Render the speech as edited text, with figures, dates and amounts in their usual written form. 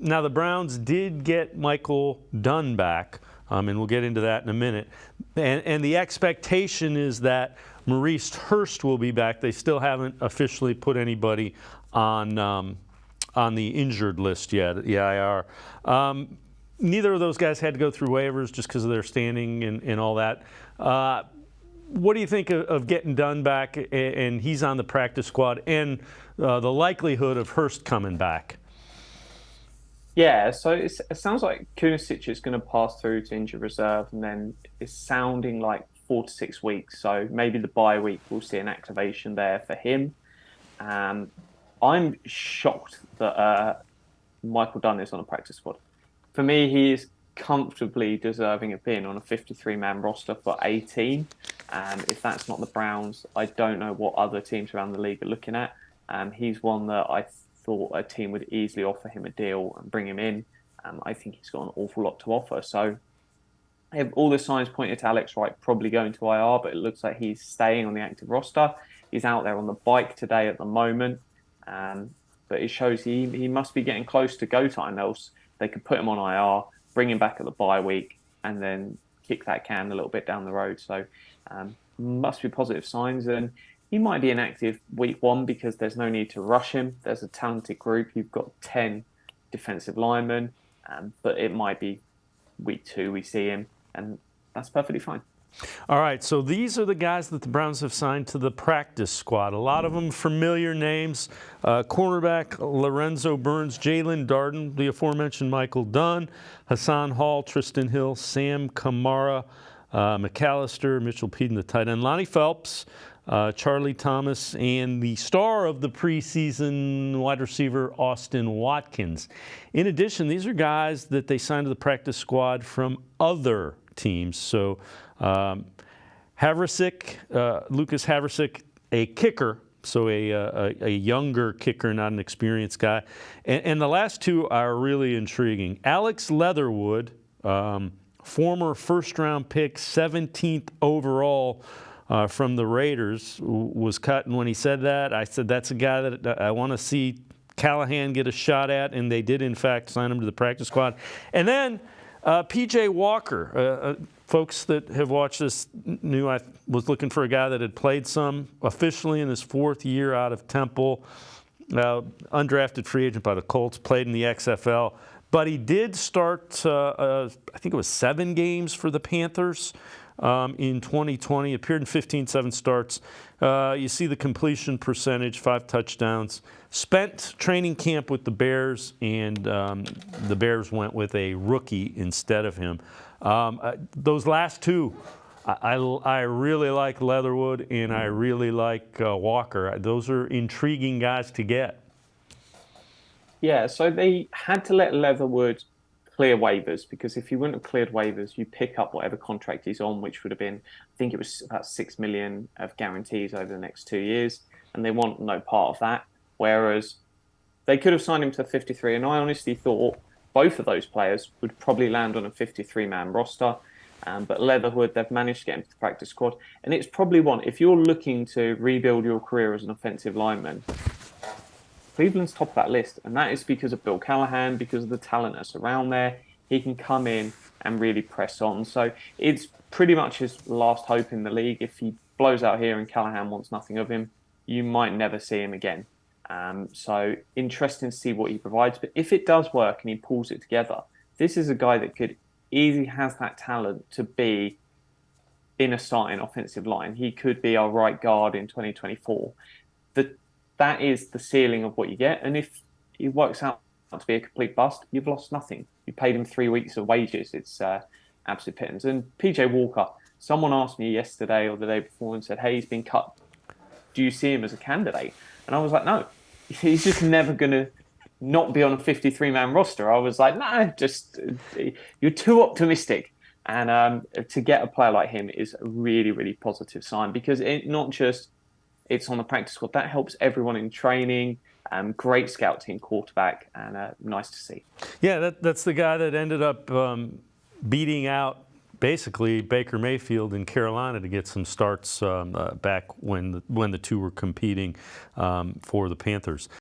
Now, the Browns did get Michael Dunn back, and we'll get into that in a minute. And the expectation is that Maurice Hurst will be back. They still haven't officially put anybody on the injured list yet, the IR. Neither of those guys had to go through waivers just because of their standing and all that. What do you think of getting Dunn back, and he's on the practice squad, and the likelihood of Hurst coming back? Yeah, so it sounds like Kunicic is going to pass through to injured reserve, and then it's sounding like 4 to 6 weeks. So maybe the bye week we'll see an activation there for him. I'm shocked that Michael Dunn is on a practice squad. For me, he is comfortably deserving of being on a 53-man roster for 18. If that's not the Browns, I don't know what other teams around the league are looking at. He's one that I thought a team would easily offer him a deal and bring him in. I think he's got an awful lot to offer. So all the signs pointed to Alex Wright probably going to IR, but it looks like he's staying on the active roster. He's out there on the bike today at the moment. But it shows he must be getting close to go time, else they could put him on IR, bring him back at the bye week, and then kick that can a little bit down the road. So must be positive signs. And he might be inactive week 1 because there's no need to rush him. There's a talented group. You've got 10 defensive linemen, but it might be week 2 we see him, and that's perfectly fine. All right, so these are the guys that the Browns have signed to the practice squad. A lot of them familiar names. Cornerback Lorenzo Burns, Jalen Darden, the aforementioned Michael Dunn, Hassan Hall, Tristan Hill, Sam Kamara, McAllister, Mitchell Peden, the tight end, Lonnie Phelps, Charlie Thomas, and the star of the preseason wide receiver, Austin Watkins. In addition, these are guys that they signed to the practice squad from other teams. So Haversick, Lucas Haversick, a kicker, so a younger kicker, not an experienced guy. And the last two are really intriguing. Alex Leatherwood, former first-round pick, 17th overall from the Raiders, was cut. And when he said that, I said, that's a guy that I want to see Callahan get a shot at, and they did, in fact, sign him to the practice squad. And then P.J. Walker, folks that have watched this knew I was looking for a guy that had played some officially in his 4th year out of Temple, undrafted free agent by the Colts, played in the XFL. But he did start, I think it was 7 games for the Panthers in 2020, appeared in 7 starts. You see the completion percentage, 5 touchdowns. Spent training camp with the Bears, and the Bears went with a rookie instead of him. Those last two, I really like Leatherwood, and I really like Walker. Those are intriguing guys to get. Yeah, so they had to let Leatherwood clear waivers, because if he wouldn't have cleared waivers, you pick up whatever contract he's on, which would have been, I think it was about $6 million of guarantees over the next 2 years, and they want no part of that. Whereas they could have signed him to 53, and I honestly thought both of those players would probably land on a 53-man roster. But Leatherwood, they've managed to get him to the practice squad, and it's probably one, if you're looking to rebuild your career as an offensive lineman, Cleveland's top of that list, and that is because of Bill Callahan, because of the talent that's around there. He can come in and really press on. So it's pretty much his last hope in the league. If he blows out here and Callahan wants nothing of him, you might never see him again. So interesting to see what he provides. But if it does work and he pulls it together, this is a guy that could easily has that talent to be in a starting offensive line. He could be our right guard in 2024. That is the ceiling of what you get. And if he works out to be a complete bust, you've lost nothing. You paid him 3 weeks of wages. It's absolute pittance. And PJ Walker, someone asked me yesterday or the day before and said, hey, he's been cut. Do you see him as a candidate? And I was like, no, he's just never going to not be on a 53-man roster. I was like, no, just you're too optimistic. And to get a player like him is a really, really positive sign, because it's on the practice squad. That helps everyone in training. Great scout team quarterback, and nice to see. Yeah, that's the guy that ended up beating out basically Baker Mayfield in Carolina to get some starts back when the two were competing for the Panthers.